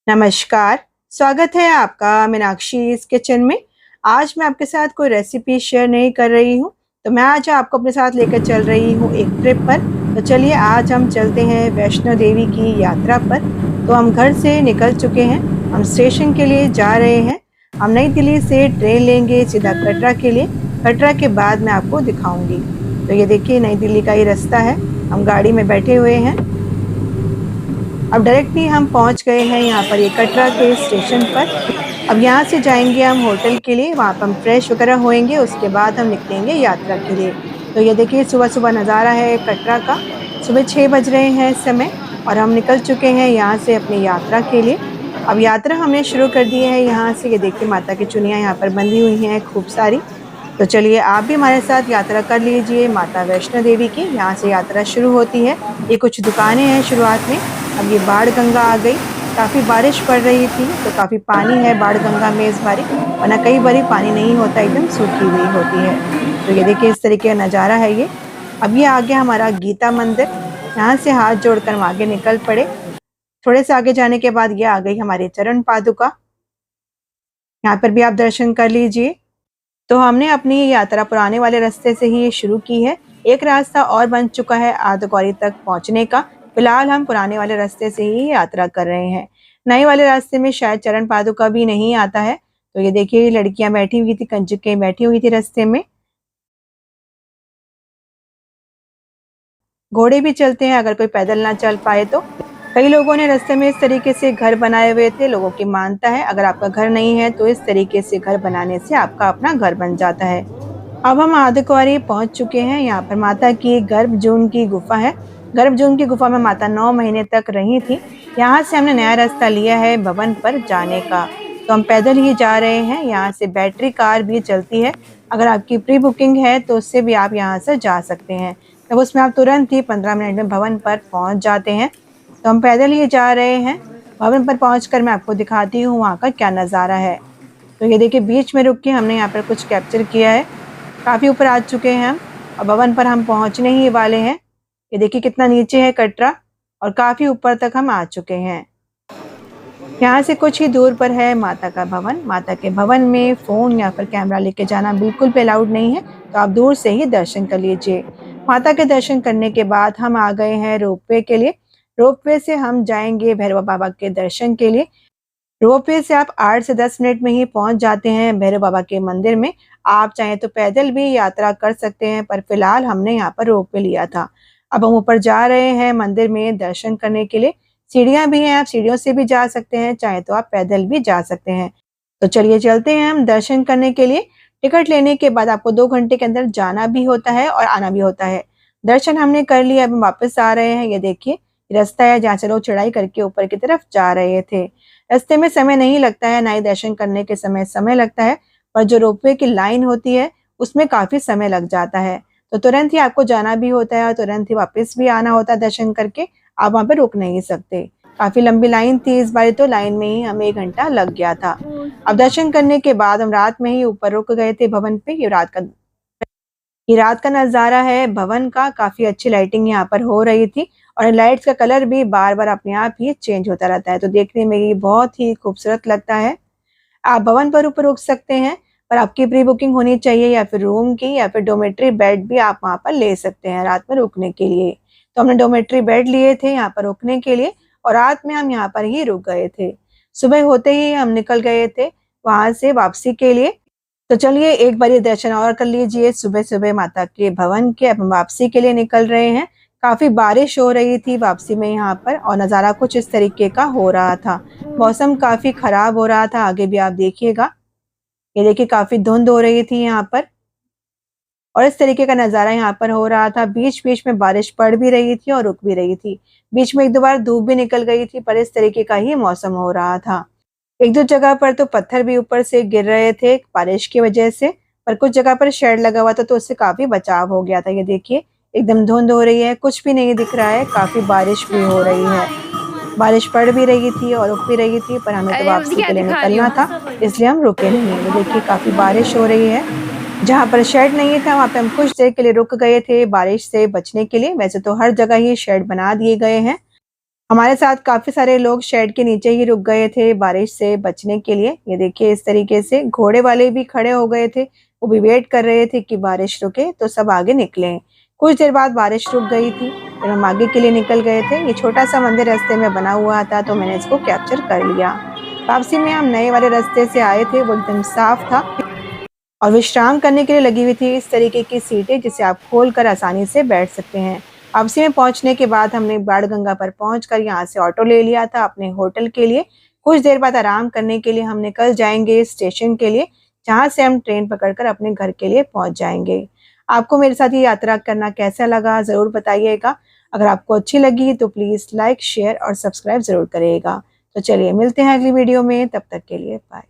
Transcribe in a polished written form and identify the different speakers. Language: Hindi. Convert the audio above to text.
Speaker 1: नमस्कार। स्वागत है आपका मीनाक्षीज़ किचन में। आज मैं आपके साथ कोई रेसिपी शेयर नहीं कर रही हूँ, तो मैं आज आपको अपने साथ लेकर चल रही हूँ एक ट्रिप पर। तो चलिए आज हम चलते हैं वैष्णो देवी की यात्रा पर। तो हम घर से निकल चुके हैं, हम स्टेशन के लिए जा रहे हैं। हम नई दिल्ली से ट्रेन लेंगे सीधा कटरा के लिए। कटरा के बाद मैं आपको दिखाऊँगी। तो ये देखिए नई दिल्ली का ये रास्ता है, हम गाड़ी में बैठे हुए हैं। अब डायरेक्टली हम पहुंच गए हैं यहाँ पर ये कटरा के स्टेशन पर। अब यहाँ से जाएंगे हम होटल के लिए, वहाँ पर हम फ्रेश वगैरह होएंगे, उसके बाद हम निकलेंगे यात्रा के लिए। तो ये देखिए सुबह सुबह नज़ारा है कटरा का। सुबह 6 बज रहे हैं इस समय और हम निकल चुके हैं यहाँ से अपनी यात्रा के लिए। अब यात्रा हमने शुरू कर दी है यहाँ से। ये देखिए माता की चुनियाँ यहाँ पर बंधी हुई हैं खूब सारी। तो चलिए आप भी हमारे साथ यात्रा कर लीजिए माता वैष्णो देवी की। यहाँ से यात्रा शुरू होती है। ये कुछ दुकानें हैं शुरुआत में। अब ये बाढ़ गंगा आ गई, काफ़ी बारिश पड़ रही थी तो काफ़ी पानी है बाढ़ गंगा में इस बारी, वरना कई बारी पानी नहीं होता, एकदम सूखी हुई होती है। तो ये देखिए इस तरीके का नज़ारा है ये। अब ये आ गया हमारा गीता मंदिर। यहाँ से हाथ जोड़कर हम आगे निकल पड़े। थोड़े से आगे जाने के बाद ये आ गई हमारी चरण पादुका। यहाँ पर भी आप दर्शन कर लीजिए। तो हमने अपनी यात्रा पुराने वाले रास्ते से ही शुरू की है। एक रास्ता और बन चुका है अर्धकौरी तक पहुंचने का। फिलहाल हम पुराने वाले रास्ते से ही यात्रा कर रहे हैं। नए वाले रास्ते में शायद चरण पादुका भी नहीं आता है। तो ये देखिए लड़कियां बैठी हुई थी, कंजकें बैठी हुई थी रास्ते में। घोड़े भी चलते हैं अगर कोई पैदल ना चल पाए तो। कई लोगों ने रास्ते में इस तरीके से घर बनाए हुए थे। लोगों की मानता है अगर आपका घर नहीं है तो इस तरीके से घर बनाने से आपका अपना घर बन जाता है। अब हम अर्धकुंवारी पहुंच चुके हैं। यहाँ पर माता की गर्भजून की गुफा है। गर्भजून की गुफा में माता 9 महीने तक रही थी। यहाँ से हमने नया रास्ता लिया है भवन पर जाने का। तो हम पैदल ही जा रहे हैं। यहाँ से बैटरी कार भी चलती है। अगर आपकी प्री बुकिंग है तो उससे भी आप यहाँ से जा सकते हैं। तब उसमें आप तुरंत ही 15 मिनट में भवन पर पहुँच जाते हैं। तो हम पैदल ही जा रहे हैं। भवन पर पहुँच मैं आपको दिखाती हूँ वहाँ का क्या नज़ारा है। तो ये देखिए बीच में रुक के हमने यहाँ पर कुछ कैप्चर किया है। काफ़ी ऊपर आ चुके हैं हम और भवन पर हम पहुंचने ही वाले हैं। ये देखिए कितना नीचे है कटरा और काफ़ी ऊपर तक हम आ चुके हैं। यहाँ से कुछ ही दूर पर है माता का भवन। माता के भवन में फ़ोन या फिर कैमरा लेके जाना बिल्कुल भी अलाउड नहीं है, तो आप दूर से ही दर्शन कर लीजिए। माता के दर्शन करने के बाद हम आ गए हैं रोपवे के लिए। रोपवे से हम जाएंगे भैरव बाबा के दर्शन के लिए। रोपवे से आप 8 से 10 मिनट में ही पहुंच जाते हैं भैरव बाबा के मंदिर में। आप चाहें तो पैदल भी यात्रा कर सकते हैं, पर फिलहाल हमने यहाँ पर रोपवे लिया था। अब हम ऊपर जा रहे हैं मंदिर में दर्शन करने के लिए। सीढ़ियाँ भी हैं, आप सीढ़ियों से भी जा सकते हैं, चाहे तो आप पैदल भी जा सकते हैं। तो चलिए चलते हैं हम दर्शन करने के लिए। टिकट लेने के बाद आपको 2 घंटे के अंदर जाना भी होता है और आना भी होता है। दर्शन हमने कर लिया, अब हम वापस आ रहे हैं। ये देखिए रास्ता है जहाँ से लोग चढ़ाई करके ऊपर की तरफ जा रहे थे। रास्ते में समय नहीं लगता है, ना ही दर्शन करने के समय लगता है, पर जो रोपवे की लाइन होती है उसमें काफ़ी समय लग जाता है। तो तुरंत ही आपको जाना भी होता है और तुरंत ही वापस भी आना होता है दर्शन करके। आप वहाँ पे रुक नहीं सकते। काफ़ी लंबी लाइन थी इस बार, तो लाइन में ही हमें 1 घंटा लग गया था। अब दर्शन करने के बाद हम रात में ही ऊपर रुक गए थे भवन पे। ये रात का नज़ारा है भवन का। काफ़ी अच्छी लाइटिंग यहाँ पर हो रही थी और लाइट्स का कलर भी बार-बार अपने आप ही चेंज होता रहता है, तो देखने में ये बहुत ही खूबसूरत लगता है। आप भवन पर ऊपर रुक सकते हैं, पर आपकी प्री बुकिंग होनी चाहिए या फिर रूम की या फिर डॉर्मेट्री बेड भी आप वहाँ पर ले सकते हैं रात में रुकने के लिए। तो हमने डॉर्मेट्री बेड लिए थे यहाँ पर रुकने के लिए और रात में हम यहाँ पर ही रुक गए थे। सुबह होते ही हम निकल गए थे वहाँ से वापसी के लिए। तो चलिए एक बार ये दर्शन और कर लीजिए सुबह-सुबह माता के भवन के। अब हम वापसी के लिए निकल रहे हैं। काफ़ी बारिश हो रही थी वापसी में यहाँ पर और नज़ारा कुछ इस तरीके का हो रहा था। मौसम काफ़ी ख़राब हो रहा था, आगे भी आप देखिएगा। ये देखिए काफ़ी धुंध हो रही थी यहाँ पर और इस तरीके का नज़ारा यहाँ पर हो रहा था। बीच-बीच में बारिश पड़ भी रही थी और रुक भी रही थी। बीच में 1-2 बार धूप भी निकल गई थी, पर इस तरीके का ही मौसम हो रहा था। 1-2 जगह पर तो पत्थर भी ऊपर से गिर रहे थे बारिश की वजह से, पर कुछ जगह पर शेड लगा हुआ था तो उससे काफ़ी बचाव हो गया था। ये देखिए एकदम धुंध हो रही है, कुछ भी नहीं दिख रहा है, काफ़ी बारिश भी हो रही है। बारिश पड़ भी रही थी और रुक भी रही थी, पर हमें तो
Speaker 2: अरे
Speaker 1: वापसी
Speaker 2: क्या
Speaker 1: के लिए
Speaker 2: दिखा रही
Speaker 1: निकलना
Speaker 2: हो?
Speaker 1: था, इसलिए हम रुके नहीं। ये देखिए काफ़ी बारिश हो रही है। जहाँ पर शेड नहीं था वहाँ पे हम कुछ देर के लिए रुक गए थे बारिश से बचने के लिए। वैसे तो हर जगह ही शेड बना दिए गए हैं। हमारे साथ काफी सारे लोग शेड के नीचे ही रुक गए थे बारिश से बचने के लिए। ये देखिए इस तरीके से घोड़े वाले भी खड़े हो गए थे, वो भी वेट कर रहे थे कि बारिश रुके तो सब आगे निकले। कुछ देर बाद बारिश रुक गई थी, फिर हम आगे के लिए निकल गए थे। ये छोटा सा मंदिर रास्ते में बना हुआ था तो मैंने इसको कैप्चर कर लिया। वापसी में हम नए वाले रास्ते से आए थे, वो एकदम साफ था और विश्राम करने के लिए लगी हुई थी इस तरीके की सीटें जिसे आप खोलकर आसानी से बैठ सकते हैं। वापसी में पहुंचने के बाद हमने बाणगंगा पर पहुंचकर यहाँ से ऑटो ले लिया था अपने होटल के लिए। कुछ देर बाद आराम करने के लिए हम निकल जाएंगे स्टेशन के लिए, जहाँ से हम ट्रेन पकड़कर अपने घर के लिए पहुंच जाएंगे। आपको मेरे साथ ये यात्रा करना कैसा लगा ज़रूर बताइएगा। अगर आपको अच्छी लगी तो प्लीज़ लाइक, शेयर और सब्सक्राइब ज़रूर करिएगा। तो चलिए मिलते हैं अगली वीडियो में, तब तक के लिए बाय।